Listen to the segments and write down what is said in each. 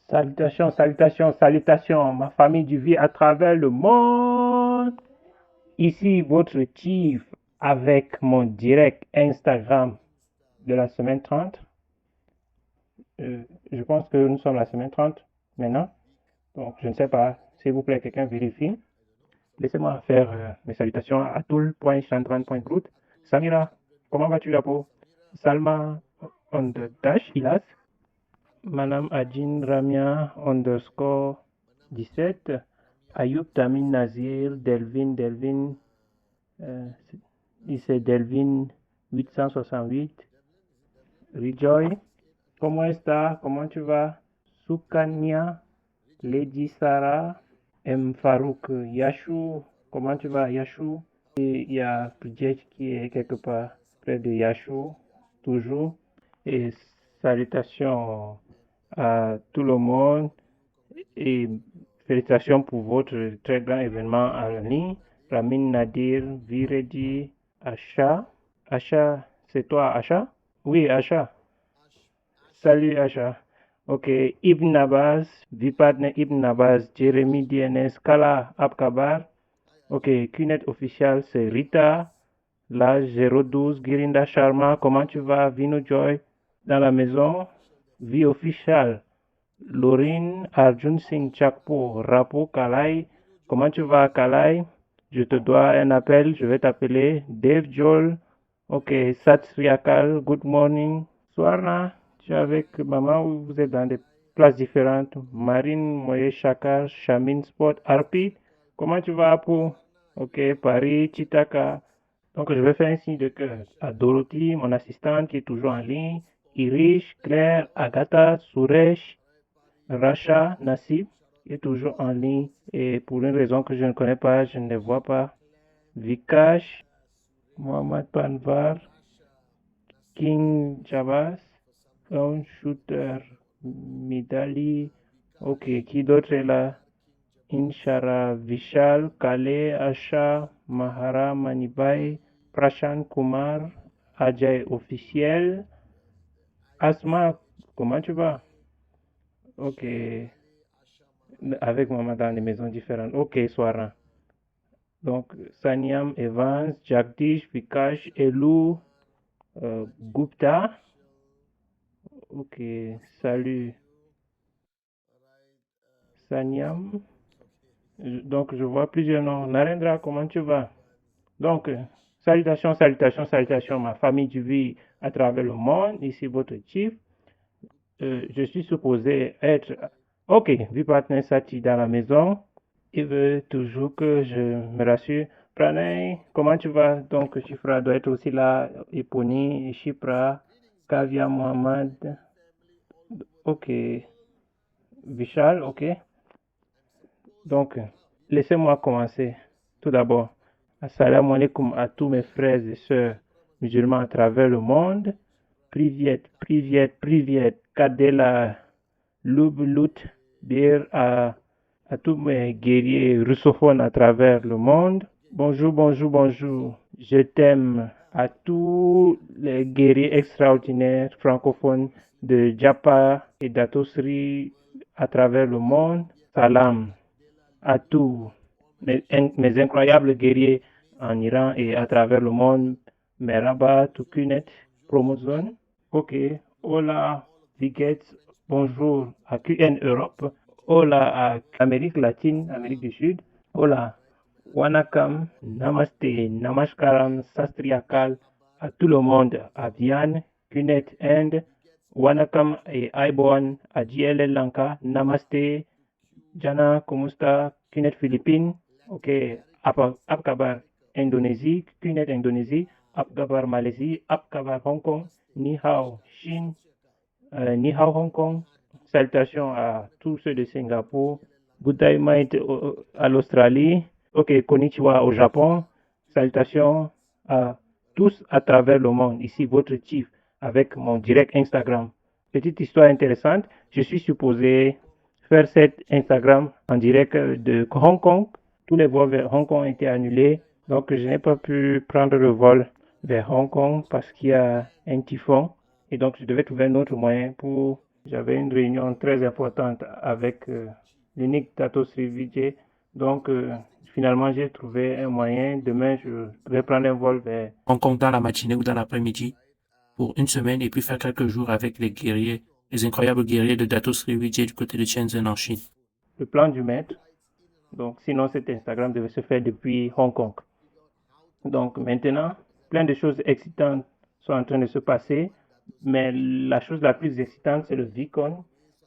Salutations, salutations, salutations, ma famille du vie à travers le monde. Ici votre chief avec mon direct Instagram de la semaine 30. Je pense que nous sommes la semaine 30 maintenant. Donc, je ne sais pas. S'il vous plaît, quelqu'un vérifie. Laissez-moi faire mes salutations à toul.chandran.groot. Samira, comment vas-tu la peau? Salma on the dash, Ilas. Madame Adjin Ramia underscore 17. Ayoub Tamin Nazir, Delvin, c'est Delvin 868. Rejoy, comment est-ce? Comment tu vas? Sukanya, Lady Sarah, M. Farouk, Yashou, comment tu vas Yashou? Et il y a Pridget qui est quelque part près de Yashou, toujours. Et salutations à tout le monde et félicitations pour votre très grand événement en ligne. Ramin Nadir, Viredi, Acha. Acha, c'est toi Acha? Oui, Acha. Salut Acha. Ok, Ibn Abbas, Vipadne Ibn Abbas, Jérémy DNS, Kala Abkabar. Ok, QNET official, c'est Rita. Là, 012, Girinda Sharma, comment tu vas? Vino Joy, dans la maison. Vie officielle. Laurine Arjun Singh Chakpo, Rapo Kalai. Comment tu vas, Kalai? Je te dois un appel, je vais t'appeler. Dave Joel. Ok, Sat Sriakal, good morning. Swarna, tu es avec maman ou vous êtes dans des places différentes? Marine Moye Shakar, Shamin Sport, Arpit. Comment tu vas, Apo? Ok, Paris, Chitaka. Donc, je vais faire un signe de cœur à Dorothy, mon assistante qui est toujours en ligne. Irish, Claire, Agatha, Suresh, Racha, Nassib est toujours en ligne et pour une raison que je ne connais pas, je ne les vois pas. Vikash, Mohamed Panvar, King Jabas, Crown Shooter, Midali, ok, qui d'autre est là? Inshara, Vishal, Kale, Asha, Mahara, Manibai, Prashant Kumar, Ajay officiel, Asma, comment tu vas? Ok, avec maman dans des maisons différentes. Ok, Swara. Donc, Sanyam, Evans, Jagdish, Vikash, Elou, Gupta. Ok, salut. Sanyam. Donc, je vois plusieurs noms. Narendra, comment tu vas? Donc, salutations, salutations, salutations, ma famille du vie à travers le monde. Ici, votre chief. Je suis supposé être. Ok, vie partenaire Sati dans la maison. Il veut toujours que je me rassure. Pranay, comment tu vas? Donc, Shifra doit être aussi là. Eponi, Shipra, Kavia Mohamed. Ok. Vishal, ok. Donc, laissez-moi commencer. Tout d'abord, assalamu alaikum à tous mes frères et sœurs musulmans à travers le monde. Privyet, privyet, privyet, Kadela, Lub, Lut, Bir à tous mes guerriers russophones à travers le monde. Bonjour, bonjour, bonjour. Je t'aime à tous les guerriers extraordinaires francophones de Japa et d'Atosri à travers le monde. Salam à tous mes incroyables guerriers en Iran et à travers le monde. Merhaba, Tukunet, Promozone. Ok, hola, Vigets, bonjour à QN Europe. Hola à Amérique latine, Amérique du Sud. Hola, Wanakam, Namaste, Namaskaram, Sastriakal, à tout le monde, à Viane, Kunet Inde, Wanakam et Aibon, à JLL Lanka, Namaste, Jana, Kumusta, Kunet Philippines, ok, Apkabar Indonésie, Kunet Indonésie, Apkabar Malaisie, Apkabar Hong Kong, Ni Hao Chine, Ni Hao Hong Kong, salutations à tous ceux de Singapour, Good day mate à l'Australie, ok, Konnichiwa au Japon, salutations à tous à travers le monde, ici votre chief avec mon direct Instagram. Petite histoire intéressante, je suis supposé faire cet Instagram en direct de Hong Kong. Tous les vols vers Hong Kong ont été annulés, donc je n'ai pas pu prendre le vol vers Hong Kong parce qu'il y a un typhon et donc je devais trouver un autre moyen pour j'avais une réunion très importante avec l'unique Dato Sri Vijay. Donc, finalement, j'ai trouvé un moyen. Demain, je vais prendre un vol vers Hong Kong dans la matinée ou dans l'après-midi pour une semaine et puis faire quelques jours avec les guerriers, les incroyables guerriers de Dato Sri Vijay du côté de Shenzhen en Chine. le plan du maître. Donc, sinon, cet Instagram devait se faire depuis Hong Kong. Donc, maintenant, plein de choses excitantes sont en train de se passer. Mais la chose la plus excitante, c'est le VCon,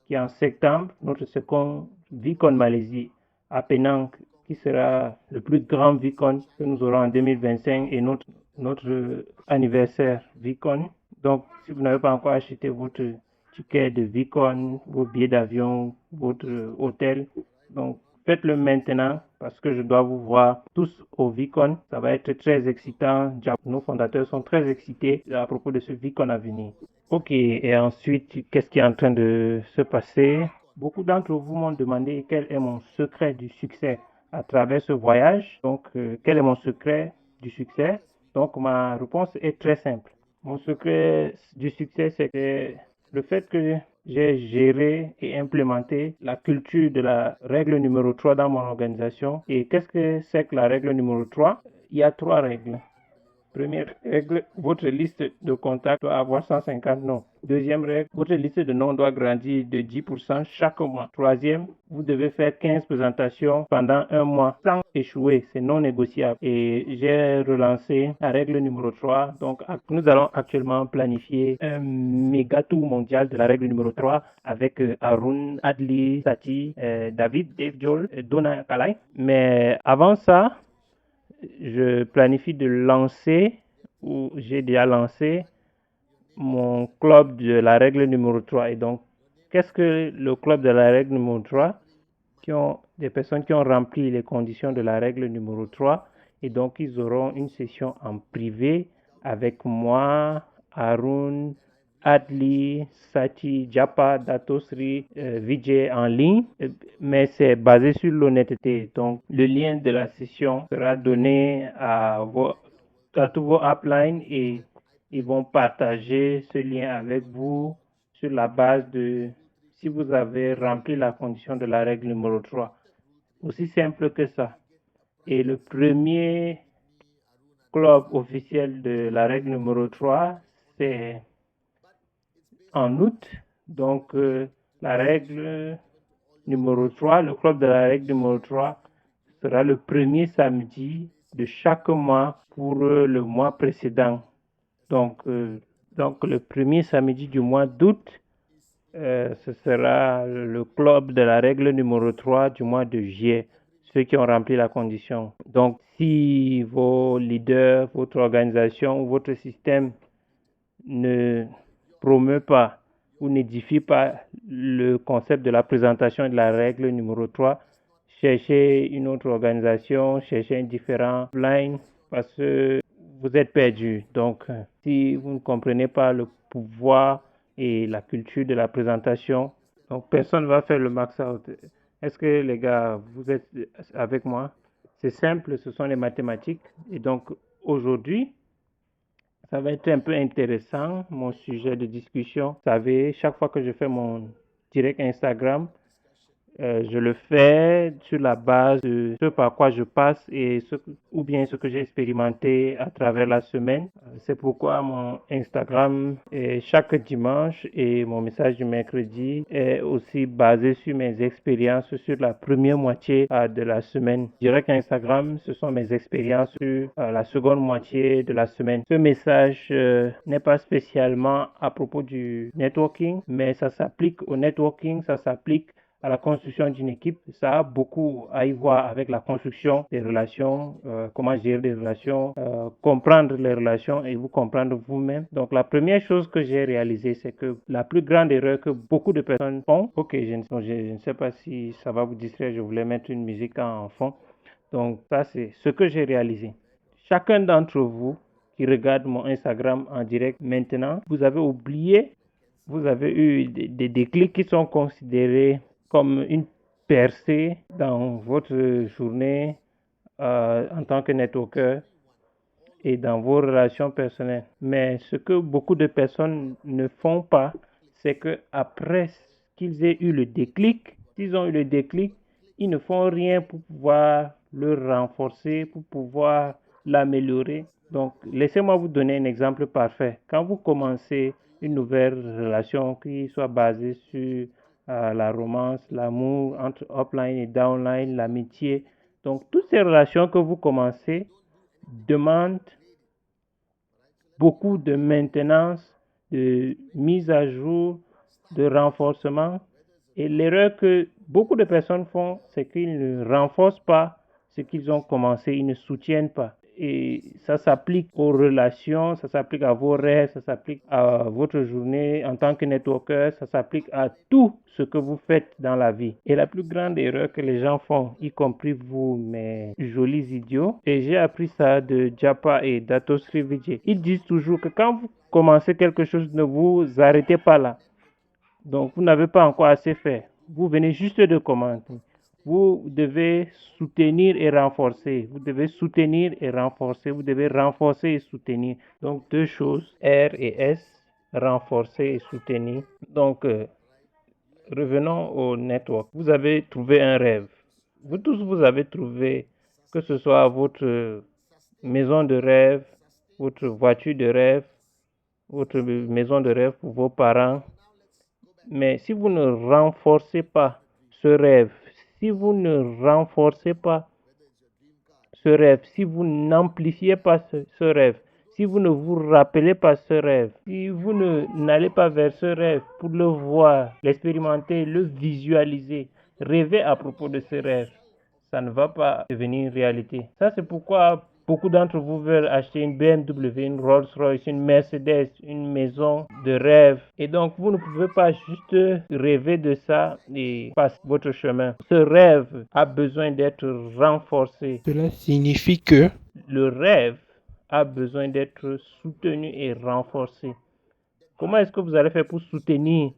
qui est en septembre, notre second VCon Malaisie à Penang, qui sera le plus grand VCon que nous aurons en 2025 et notre anniversaire VCon. Donc, si vous n'avez pas encore acheté votre ticket de VCon, vos billets d'avion, votre hôtel, donc faites-le maintenant parce que je dois vous voir tous au VCon. Ça va être très excitant. Nos fondateurs sont très excités à propos de ce VCon à venir. Ok, et ensuite, qu'est-ce qui est en train de se passer? Beaucoup d'entre vous m'ont demandé quel est mon secret du succès à travers ce voyage. Donc, quel est mon secret du succès? Donc, ma réponse est très simple. Mon secret du succès, c'est que le fait que j'ai géré et implémenté la culture de la règle numéro 3 dans mon organisation. Et qu'est-ce que c'est que la règle numéro 3? Il y a 3 règles. Première règle, votre liste de contacts doit avoir 150 noms. Deuxième règle, votre liste de noms doit grandir de 10% chaque mois. Troisième, vous devez faire 15 présentations pendant un mois sans échouer. C'est non négociable. Et j'ai relancé la règle numéro 3. Donc, nous allons actuellement planifier un méga tour mondial de la règle numéro 3 avec Arun, Adli, Sati, David, Dave Joel, Donna Kalai. Mais avant ça, je planifie de lancer, ou j'ai déjà lancé, mon club de la règle numéro 3. Et donc, qu'est-ce que le club de la règle numéro 3? Des personnes qui ont rempli les conditions de la règle numéro 3. Et donc, ils auront une session en privé avec moi, Arun, Adli, Sati, Japa, Datosri, Vijay en ligne, mais c'est basé sur l'honnêteté. Donc, le lien de la session sera donné à tous vos uplines et ils vont partager ce lien avec vous sur la base de si vous avez rempli la condition de la règle numéro 3. Aussi simple que ça. Et le premier club officiel de la règle numéro 3, c'est en août. Donc, la règle numéro 3, le club de la règle numéro 3 sera le premier samedi de chaque mois pour le mois précédent. Donc, le premier samedi du mois d'août, ce sera le club de la règle numéro 3 du mois de juillet, ceux qui ont rempli la condition. Donc, si vos leaders, votre organisation ou votre système ne promeut pas ou n'édifie pas le concept de la présentation de la règle numéro 3, cherchez une autre organisation, cherchez un différent line parce que vous êtes perdu. Donc, si vous ne comprenez pas le pouvoir et la culture de la présentation, donc personne ne va faire le max out. Est-ce que les gars, vous êtes avec moi? C'est simple, ce sont les mathématiques. Et donc, aujourd'hui, ça va être un peu intéressant, mon sujet de discussion. Vous savez, chaque fois que je fais mon direct Instagram, je le fais sur la base de ce par quoi je passe ou bien ce que j'ai expérimenté à travers la semaine. C'est pourquoi mon Instagram est chaque dimanche et mon message du mercredi est aussi basé sur mes expériences sur la première moitié de la semaine. Je dirais qu'Instagram, ce sont mes expériences sur la seconde moitié de la semaine. Ce message n'est pas spécialement à propos du networking, mais ça s'applique au networking, ça s'applique à la construction d'une équipe. Ça a beaucoup à y voir avec la construction des relations, comment gérer des relations, comprendre les relations et vous comprendre vous-même. Donc la première chose que j'ai réalisée, c'est que la plus grande erreur que beaucoup de personnes font, ok, je ne sais pas si ça va vous distraire, je voulais mettre une musique en fond. Donc ça, c'est ce que j'ai réalisé. Chacun d'entre vous qui regarde mon Instagram en direct maintenant, vous avez oublié, vous avez eu des déclics qui sont considérés comme une percée dans votre journée en tant que networker et dans vos relations personnelles. Mais ce que beaucoup de personnes ne font pas, c'est que après qu'ils aient eu le déclic, s'ils ont eu le déclic, ils ne font rien pour pouvoir le renforcer, pour pouvoir l'améliorer. Donc, laissez-moi vous donner un exemple parfait. Quand vous commencez une nouvelle relation qui soit basée sur la romance, l'amour entre upline et downline, l'amitié, donc toutes ces relations que vous commencez demandent beaucoup de maintenance, de mise à jour, de renforcement. Et l'erreur que beaucoup de personnes font, c'est qu'ils ne renforcent pas ce qu'ils ont commencé, ils ne soutiennent pas. Et ça s'applique aux relations, ça s'applique à vos rêves, ça s'applique à votre journée en tant que networker, ça s'applique à tout ce que vous faites dans la vie. Et la plus grande erreur que les gens font, y compris vous, mes jolis idiots, et j'ai appris ça de Japa et Dato Sri Vijay. Ils disent toujours que quand vous commencez quelque chose, ne vous arrêtez pas là. Donc, vous n'avez pas encore assez fait. Vous venez juste de commencer. Vous devez soutenir et renforcer. Vous devez soutenir et renforcer. Vous devez renforcer et soutenir. Donc, deux choses, R et S, renforcer et soutenir. Donc, revenons au network. Vous avez trouvé un rêve. Vous tous, vous avez trouvé que ce soit votre maison de rêve, votre voiture de rêve, votre maison de rêve pour vos parents. Mais si vous ne renforcez pas ce rêve, si vous ne renforcez pas ce rêve, si vous n'amplifiez pas ce rêve, si vous ne vous rappelez pas ce rêve, si vous n'allez pas vers ce rêve pour le voir, l'expérimenter, le visualiser, rêver à propos de ce rêve, ça ne va pas devenir réalité. Ça, c'est pourquoi beaucoup d'entre vous veulent acheter une BMW, une Rolls-Royce, une Mercedes, une maison de rêve. Et donc, vous ne pouvez pas juste rêver de ça et passer votre chemin. Ce rêve a besoin d'être renforcé. Cela signifie que Le rêve a besoin d'être soutenu et renforcé. Comment est-ce que vous allez faire pour soutenir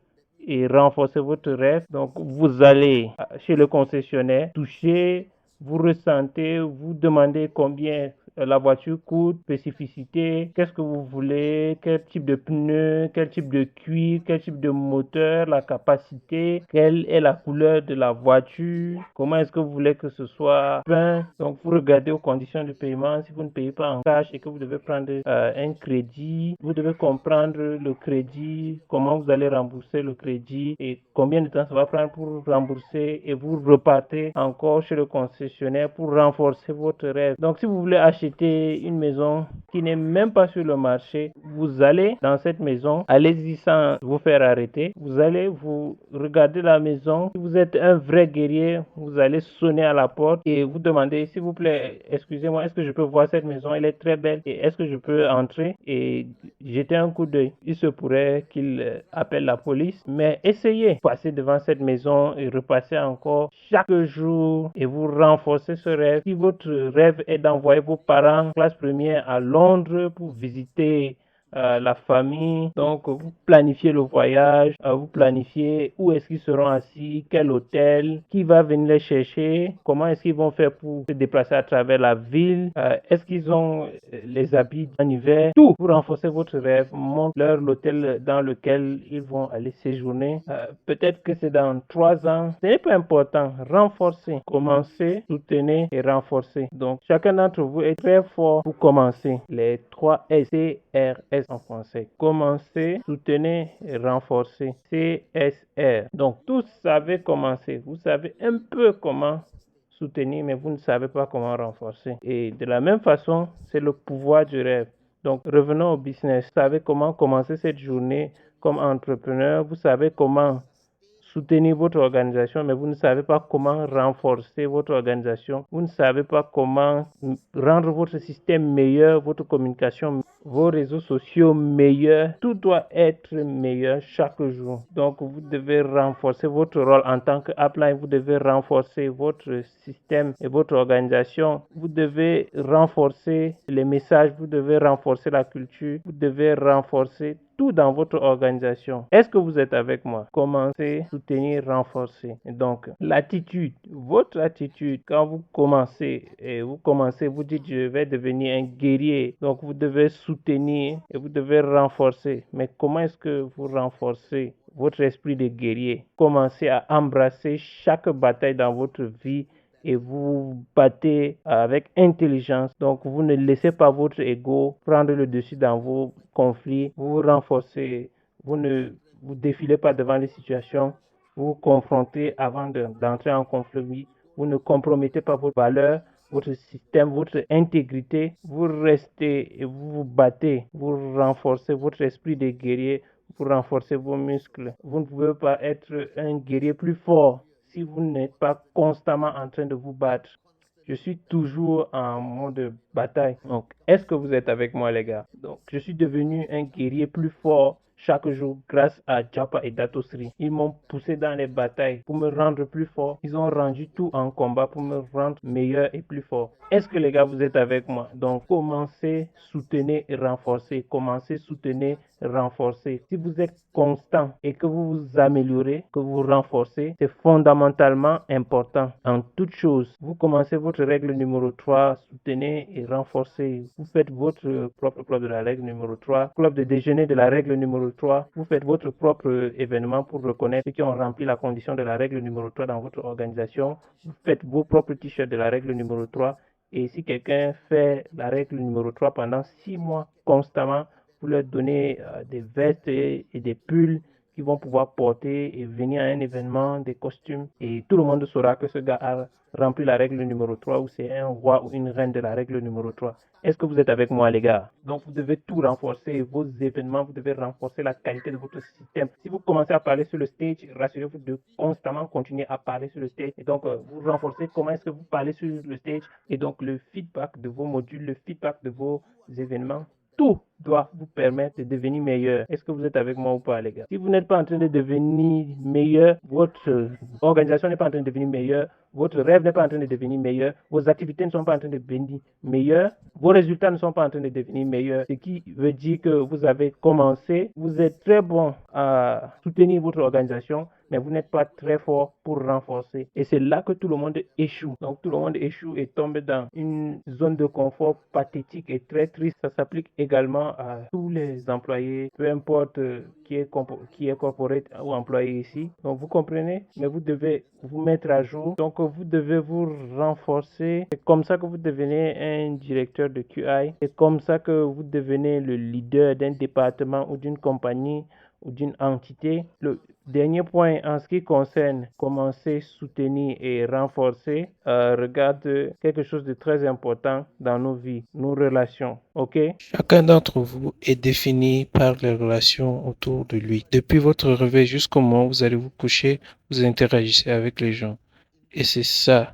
et renforcer votre rêve? Donc, vous allez chez le concessionnaire, toucher, vous ressentez, vous demandez combien la voiture coûte, spécificité, qu'est-ce que vous voulez, quel type de pneus, quel type de cuir, quel type de moteur, la capacité, quelle est la couleur de la voiture, comment est-ce que vous voulez que ce soit peint. Donc, vous regardez aux conditions de paiement. Si vous ne payez pas en cash et que vous devez prendre un crédit, vous devez comprendre le crédit, comment vous allez rembourser le crédit et combien de temps ça va prendre pour rembourser, et vous repartez encore chez le concessionnaire pour renforcer votre rêve. Donc, si vous voulez acheter une maison qui n'est même pas sur le marché, vous allez dans cette maison, allez-y sans vous faire arrêter. Vous allez vous regarder la maison. Si vous êtes un vrai guerrier, vous allez sonner à la porte et vous demander, s'il vous plaît, excusez-moi, est-ce que je peux voir cette maison? Elle est très belle et est-ce que je peux entrer et jeter un coup d'œil? Il se pourrait qu'il appelle la police, mais essayez, passez devant cette maison et repassez encore chaque jour et vous renforcez ce rêve. Si votre rêve est d'envoyer vos parents classe première à Londres pour visiter la famille, donc vous planifiez le voyage, vous planifiez où est-ce qu'ils seront assis, quel hôtel, qui va venir les chercher, comment est-ce qu'ils vont faire pour se déplacer à travers la ville, est-ce qu'ils ont les habits en hiver, tout pour renforcer votre rêve, montre-leur l'hôtel dans lequel ils vont aller séjourner. Peut-être que c'est dans 3 ans, ce n'est pas important, renforcer, commencer, soutenir et renforcer. Donc chacun d'entre vous est très fort pour commencer. Les 3 S, CRS en français. Commencer, soutenir et renforcer. CSR. Donc tous savez commencer. Vous savez un peu comment soutenir, mais vous ne savez pas comment renforcer. Et de la même façon, c'est le pouvoir du rêve. Donc revenons au business. Vous savez comment commencer cette journée comme entrepreneur. Vous savez comment soutenir votre organisation, mais vous ne savez pas comment renforcer votre organisation. Vous ne savez pas comment rendre votre système meilleur, votre communication, vos réseaux sociaux meilleurs. Tout doit être meilleur chaque jour. Donc, vous devez renforcer votre rôle en tant qu'upline. Vous devez renforcer votre système et votre organisation. Vous devez renforcer les messages. Vous devez renforcer la culture. Vous devez renforcer tout dans votre organisation. Est-ce que vous êtes avec moi? Commencez, soutenir, renforcer. Donc, l'attitude, votre attitude, quand vous commencez, vous dites je vais devenir un guerrier. Donc, vous devez soutenir et vous devez renforcer. Mais comment est-ce que vous renforcez votre esprit de guerrier. Commencez à embrasser chaque bataille dans votre vie et vous battez avec intelligence. Donc, vous ne laissez pas votre ego prendre le dessus dans vos conflits. Vous vous renforcez. Vous ne vous défilez pas devant les situations. Vous vous confrontez avant d'entrer en conflit. Vous ne compromettez pas vos valeurs, votre système, votre intégrité. Vous restez et vous vous battez. Vous renforcez votre esprit de guerrier. Vous renforcez vos muscles. Vous ne pouvez pas être un guerrier plus fort si vous n'êtes pas constamment en train de vous battre. Je suis toujours en mode bataille. Donc, est-ce que vous êtes avec moi, les gars? Donc, je suis devenu un guerrier plus fort chaque jour grâce à Japa et Datosri. Ils m'ont poussé dans les batailles pour me rendre plus fort. Ils ont rendu tout en combat pour me rendre meilleur et plus fort. Est-ce que les gars, vous êtes avec moi? Donc, commencez, soutenez et renforcez. Commencez, soutenez, renforcez. Si vous êtes constant et que vous vous améliorez, que vous renforcez, c'est fondamentalement important. En toute chose, vous commencez votre règle numéro 3, soutenez et renforcez. Vous faites votre propre club de la règle numéro 3, club de déjeuner de la règle numéro 3. Vous faites votre propre événement pour reconnaître ceux qui ont rempli la condition de la règle numéro 3 dans votre organisation. Vous faites vos propres t-shirts de la règle numéro 3. Et si quelqu'un fait la règle numéro 3 pendant 6 mois constamment, vous leur donnez des vestes et des pulls qu'ils vont pouvoir porter et venir à un événement, des costumes. Et tout le monde saura que ce gars a rempli la règle numéro 3 ou c'est un roi ou une reine de la règle numéro 3. Est-ce que vous êtes avec moi, les gars? Donc, vous devez tout renforcer, vos événements, vous devez renforcer la qualité de votre système. Si vous commencez à parler sur le stage, rassurez-vous de constamment continuer à parler sur le stage. Et donc, vous renforcez comment est-ce que vous parlez sur le stage. Et donc, le feedback de vos modules, le feedback de vos événements, tout doit vous permettre de devenir meilleur. Est-ce que vous êtes avec moi ou pas, les gars? Si vous n'êtes pas en train de devenir meilleur, votre organisation n'est pas en train de devenir meilleure, votre rêve n'est pas en train de devenir meilleur, vos activités ne sont pas en train de devenir meilleures, vos résultats ne sont pas en train de devenir meilleurs, ce qui veut dire que vous avez commencé, vous êtes très bon à soutenir votre organisation, mais vous n'êtes pas très fort pour renforcer. Et c'est là que tout le monde échoue. Donc tout le monde échoue et tombe dans une zone de confort pathétique et très triste. Ça s'applique également à tous les employés, peu importe qui est corporate ou employé ici. Donc vous comprenez, mais vous devez vous mettre à jour. Donc vous devez vous renforcer. C'est comme ça que vous devenez un directeur de QI. C'est comme ça que vous devenez le leader d'un département ou d'une compagnie ou d'une entité. Le dernier point en ce qui concerne commencer, soutenir et renforcer, regarde quelque chose de très important dans nos vies, nos relations. Ok? Chacun d'entre vous est défini par les relations autour de lui. Depuis votre réveil jusqu'au moment où vous allez vous coucher, vous interagissez avec les gens. Et c'est ça.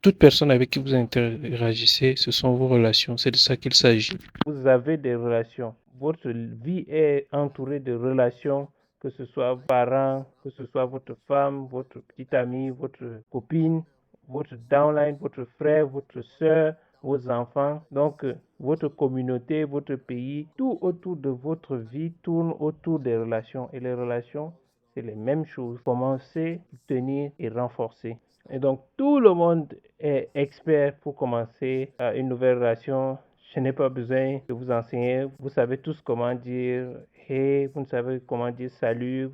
Toute personne avec qui vous interagissez, ce sont vos relations. C'est de ça qu'il s'agit. Vous avez des relations. Votre vie est entourée de relations, que ce soit vos parents, que ce soit votre femme, votre petite amie, votre copine, votre downline, votre frère, votre soeur, vos enfants. Donc, votre communauté, votre pays, tout autour de votre vie tourne autour des relations. Et les relations, c'est les mêmes choses. Commencer, tenir et renforcer. Et donc, tout le monde est expert pour commencer une nouvelle relation. Je n'ai pas besoin de vous enseigner. Vous savez tous comment dire hey, vous savez comment dire salut,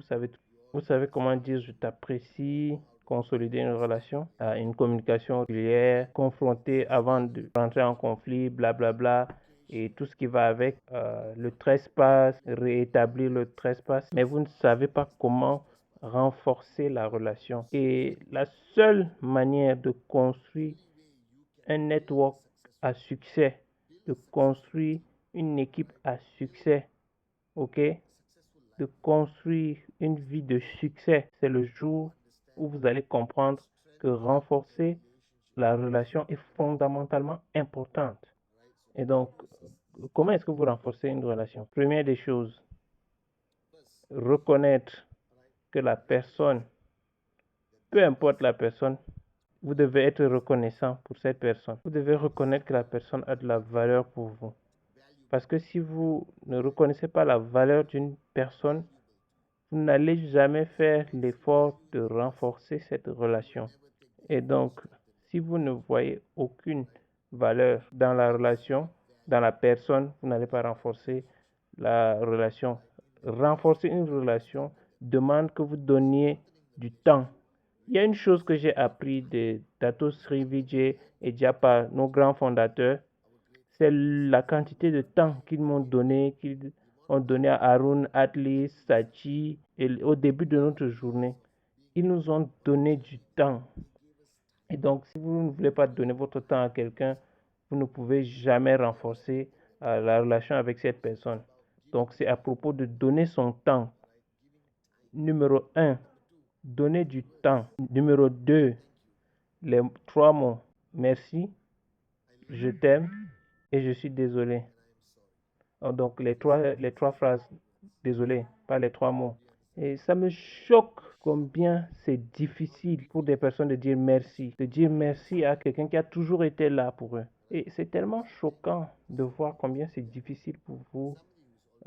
vous savez comment dire je t'apprécie. Consolider une relation, une communication régulière, confronter avant de rentrer en conflit, blablabla, et tout ce qui va avec, le trespass, rétablir le trespass. Mais vous ne savez pas comment renforcer la relation. Et la seule manière de construire un network à succès, de construire une équipe à succès, ok, de construire une vie de succès, c'est le jour où vous allez comprendre que renforcer la relation est fondamentalement importante. Et donc, comment est-ce que vous renforcez une relation? Première des choses, reconnaître que la personne, peu importe la personne, vous devez être reconnaissant pour cette personne. Vous devez reconnaître que la personne a de la valeur pour vous. Parce que si vous ne reconnaissez pas la valeur d'une personne, vous n'allez jamais faire l'effort de renforcer cette relation. Et donc, si vous ne voyez aucune valeur dans la relation, dans la personne, vous n'allez pas renforcer la relation. Renforcer une relation demande que vous donniez du temps. Il y a une chose que j'ai appris de Dato Sri Vijay et Japa, nos grands fondateurs, c'est la quantité de temps qu'ils m'ont donné, qu'ils ont donné à Arun, Atli, Sachi, et au début de notre journée. Ils nous ont donné du temps. Et donc, si vous ne voulez pas donner votre temps à quelqu'un, vous ne pouvez jamais renforcer la relation avec cette personne. Donc, c'est à propos de donner son temps. Numéro 1, donner du temps. Numéro 2, les 3 mots. Merci, je t'aime et je suis désolé. Donc, les trois phrases. Désolé, pas les 3 mots. Et ça me choque combien c'est difficile pour des personnes de dire merci à quelqu'un qui a toujours été là pour eux. Et c'est tellement choquant de voir combien c'est difficile pour vous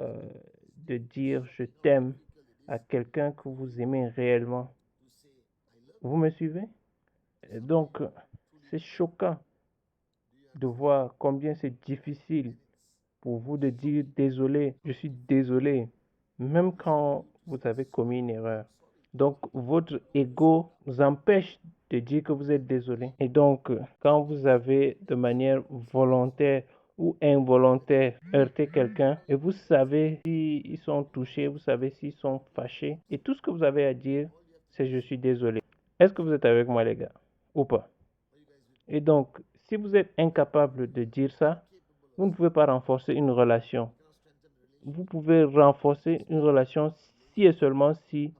euh, de dire je t'aime à quelqu'un que vous aimez réellement. Vous me suivez? Et donc, c'est choquant de voir combien c'est difficile pour vous de dire désolé, je suis désolé, même quand vous avez commis une erreur. Donc, votre ego vous empêche de dire que vous êtes désolé. Et donc, quand vous avez de manière volontaire ou involontaire heurté quelqu'un et vous savez s'ils sont touchés, vous savez s'ils sont fâchés, et tout ce que vous avez à dire, c'est je suis désolé. Est-ce que vous êtes avec moi, les gars, ou pas? Et donc, si vous êtes incapable de dire ça, vous ne pouvez pas renforcer une relation. Vous pouvez renforcer une relation si et seulement si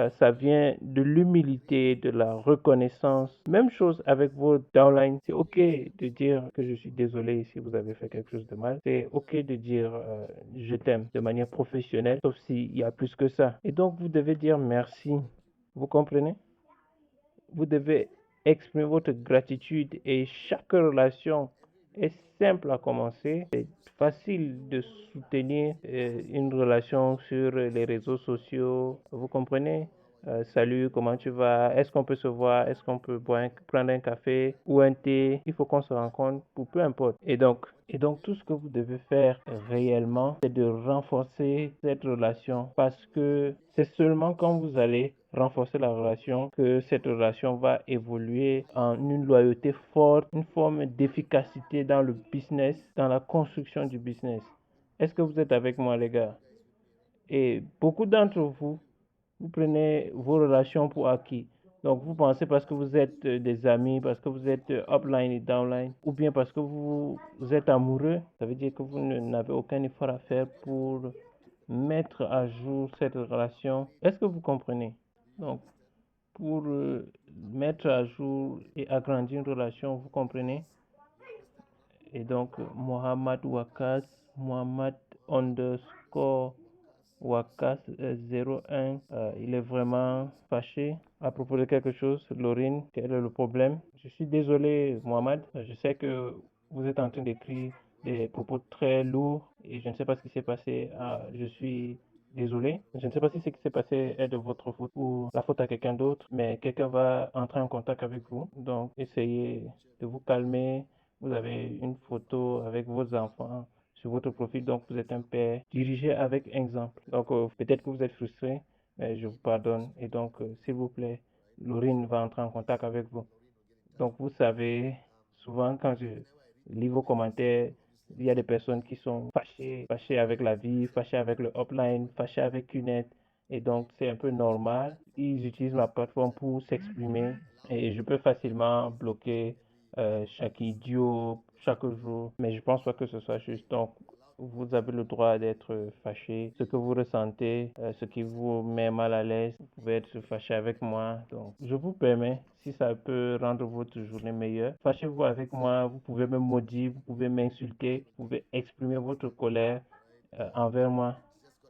ça vient de l'humilité, de la reconnaissance. Même chose avec vos downlines. C'est OK de dire que je suis désolé si vous avez fait quelque chose de mal. C'est OK de dire je t'aime de manière professionnelle, sauf s'il y a plus que ça. Et donc, vous devez dire merci. Vous comprenez? Vous devez exprimer votre gratitude et chaque relation est simple à commencer. C'est facile de soutenir une relation sur les réseaux sociaux. Vous comprenez? Salut, comment tu vas? Est-ce qu'on peut se voir? Est-ce qu'on peut prendre un café ou un thé? Il faut qu'on se rencontre pour peu importe. Et donc, tout ce que vous devez faire réellement, c'est de renforcer cette relation parce que c'est seulement quand vous allez renforcer la relation que cette relation va évoluer en une loyauté forte, une forme d'efficacité dans le business, dans la construction du business. Est-ce que vous êtes avec moi, les gars? Et beaucoup d'entre vous, vous prenez vos relations pour acquis. Donc, vous pensez parce que vous êtes des amis, parce que vous êtes upline et downline, ou bien parce que vous êtes amoureux, ça veut dire que vous n'avez aucun effort à faire pour mettre à jour cette relation. Est-ce que vous comprenez? Donc, pour mettre à jour et agrandir une relation, vous comprenez? Et donc, Mohamed Wakas, Mohamed underscore Wakas 01, il est vraiment fâché à propos de quelque chose. Laurine, quel est le problème? Je suis désolé, Mohamed. Je sais que vous êtes en train d'écrire des propos très lourds et je ne sais pas ce qui s'est passé. Je suis désolé. Je ne sais pas si ce qui s'est passé est de votre faute ou la faute à quelqu'un d'autre, mais quelqu'un va entrer en contact avec vous. Donc, essayez de vous calmer. Vous avez une photo avec vos enfants sur votre profil, donc vous êtes un père. Dirigez avec exemple. Donc, peut-être que vous êtes frustré, mais je vous pardonne. Et donc, s'il vous plaît, Laurine va entrer en contact avec vous. Donc, vous savez, souvent quand je lis vos commentaires, il y a des personnes qui sont fâchées avec la vie, fâchées avec le upline, fâchées avec QNET. Et donc, c'est un peu normal. Ils utilisent ma plateforme pour s'exprimer et je peux facilement bloquer chaque idiot chaque jour. Mais je pense pas que ce soit juste. Donc, vous avez le droit d'être fâché. Ce que vous ressentez, ce qui vous met mal à l'aise, vous pouvez être fâché avec moi. Donc, je vous permets, si ça peut rendre votre journée meilleure, fâchez-vous avec moi. Vous pouvez me maudire, vous pouvez m'insulter, vous pouvez exprimer votre colère envers moi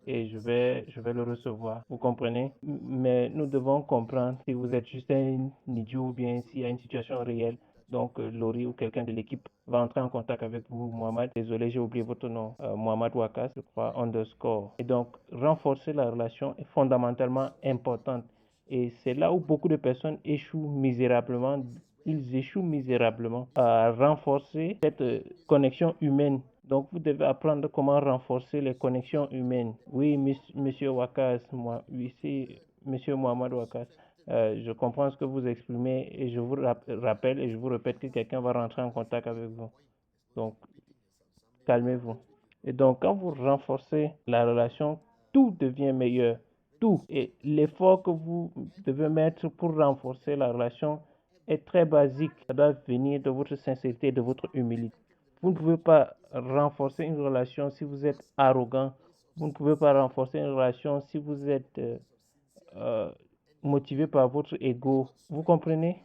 et je vais le recevoir. Vous comprenez? Mais nous devons comprendre si vous êtes juste un idiot ou bien s'il y a une situation réelle. Donc, Laurie ou quelqu'un de l'équipe va entrer en contact avec vous, Mohamed. Désolé, j'ai oublié votre nom. Mohamed Wakas, je crois, underscore. Et donc, renforcer la relation est fondamentalement importante. Et c'est là où beaucoup de personnes échouent misérablement. Ils échouent misérablement à renforcer cette connexion humaine Donc, vous devez apprendre comment renforcer les connexions humaines. Oui, monsieur Wakas, ici, monsieur Mohamed Wakas, je comprends ce que vous exprimez et je vous rappelle et je vous répète que quelqu'un va rentrer en contact avec vous. Donc, calmez-vous. Et donc, quand vous renforcez la relation, tout devient meilleur. Tout. Et l'effort que vous devez mettre pour renforcer la relation est très basique. Ça doit venir de votre sincérité, de votre humilité. Vous ne pouvez pas renforcer une relation si vous êtes arrogant. Vous ne pouvez pas renforcer une relation si vous êtes motivé par votre ego. Vous comprenez?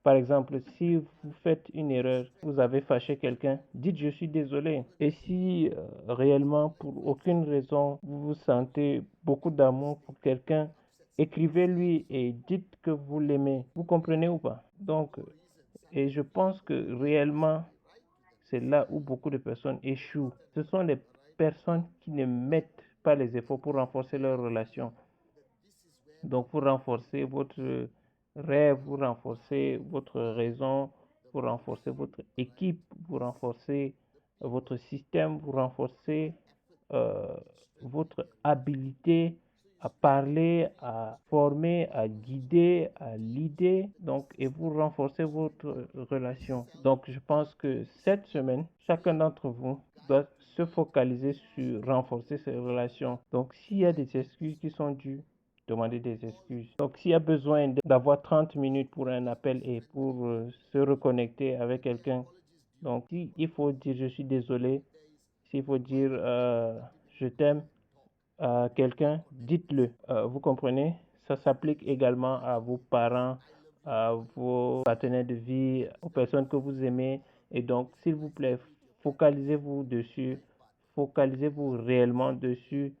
Par exemple, si vous faites une erreur, vous avez fâché quelqu'un, dites je suis désolé. Et si réellement, pour aucune raison, vous sentez beaucoup d'amour pour quelqu'un, écrivez-lui et dites que vous l'aimez. Vous comprenez ou pas? Donc, et je pense que réellement, c'est là où beaucoup de personnes échouent. Ce sont les personnes qui ne mettent pas les efforts pour renforcer leur relation. Donc, pour renforcer votre rêve, vous renforcez votre raison, vous renforcez votre équipe, vous renforcez votre système, vous renforcez euh, votre habilité à parler, à former, à guider, à leader, donc, et vous renforcez votre relation. Donc, je pense que cette semaine, chacun d'entre vous doit se focaliser sur renforcer ses relations. Donc, s'il y a des excuses qui sont dues, demander des excuses. Donc, s'il y a besoin d'avoir 30 minutes pour un appel et pour se reconnecter avec quelqu'un, donc s'il faut dire je suis désolé, s'il faut dire je t'aime à quelqu'un, dites-le. Vous comprenez? Ça s'applique également à vos parents, à vos partenaires de vie, aux personnes que vous aimez. Et donc, s'il vous plaît, focalisez-vous dessus, focalisez-vous réellement dessus,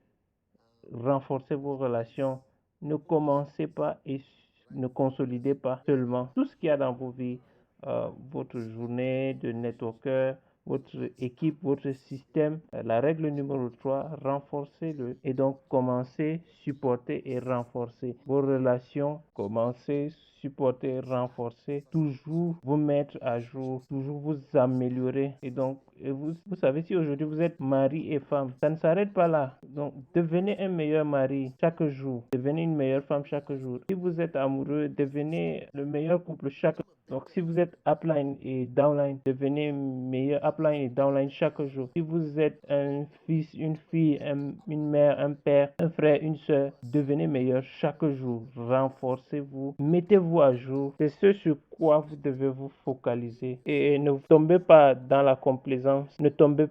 renforcez vos relations. Ne commencez pas et ne consolidez pas seulement tout ce qu'il y a dans vos vies, votre journée de networker, votre équipe, votre système. La règle numéro 3, renforcez-le. Et donc, commencez, supporter et renforcer vos relations. Commencez, supporter, renforcer. Toujours vous mettre à jour, toujours vous améliorer. Et donc, vous savez, si aujourd'hui vous êtes mari et femme, ça ne s'arrête pas là. Donc, devenez un meilleur mari chaque jour. Devenez une meilleure femme chaque jour. Si vous êtes amoureux, devenez le meilleur couple chaque jour. Donc, si vous êtes upline et downline, devenez meilleur upline et downline chaque jour. Si vous êtes un fils, une fille, une mère, un père, un frère, une soeur, devenez meilleur chaque jour. Renforcez-vous, mettez-vous à jour. C'est ce sur quoi vous devez vous focaliser. Et ne tombez pas dans la complaisance, ne tombez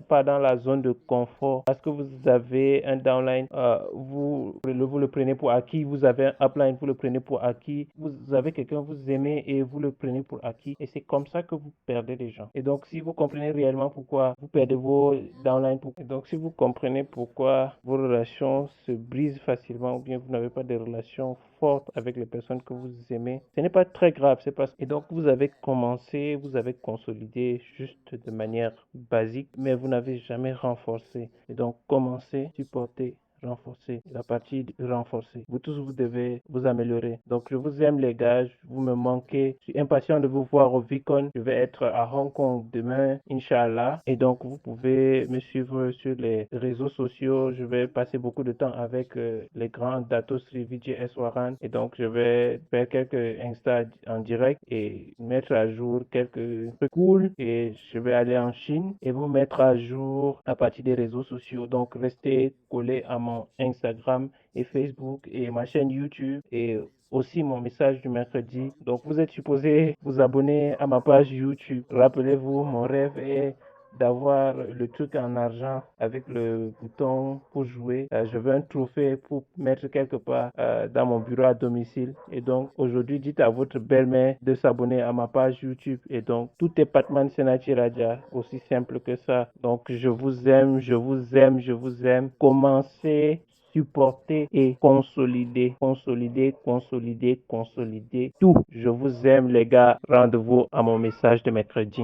pas dans la zone de confort parce que vous avez un downline, vous le prenez pour acquis, vous avez un upline, vous le prenez pour acquis, vous avez quelqu'un que vous aimez et vous le prenez pour acquis. Et c'est comme ça que vous perdez les gens. Et donc, si vous comprenez réellement pourquoi vous perdez vos downlines, et donc si vous comprenez pourquoi vos relations se brisent facilement ou bien vous n'avez pas de relations fortes avec les personnes que vous aimez, ce n'est pas très grave. Et donc, vous avez commencé, vous avez consolidé juste de manière basique, mais vous n'avez jamais renforcé. Et donc, commencez, supportez, renforcer. La partie renforcer. Vous tous, vous devez vous améliorer. Donc, je vous aime, les gars. Vous me manquez. Je suis impatient de vous voir au VCon. Je vais être à Hong Kong demain, Inch'Allah. Et donc, vous pouvez me suivre sur les réseaux sociaux. Je vais passer beaucoup de temps avec les grands Dato Sri Vijay Eswaran. Et donc, je vais faire quelques Insta en direct et mettre à jour quelques trucs cool. Et je vais aller en Chine et vous mettre à jour à partir des réseaux sociaux. Donc, restez collés à mon Instagram et Facebook et ma chaîne YouTube et aussi mon message du mercredi. Donc, vous êtes supposé vous abonner à ma page YouTube. Rappelez-vous, mon rêve est d'avoir le truc en argent avec le bouton pour jouer. Je veux un trophée pour mettre quelque part dans mon bureau à domicile. Et donc, aujourd'hui, dites à votre belle-mère de s'abonner à ma page YouTube. Et donc, tout est Patman Senachi Raja, aussi simple que ça. Donc, je vous aime, je vous aime, je vous aime. Commencez, supporter et consolider, consolider, consolider, consolider tout. Je vous aime, les gars. Rendez-vous à mon message de mercredi.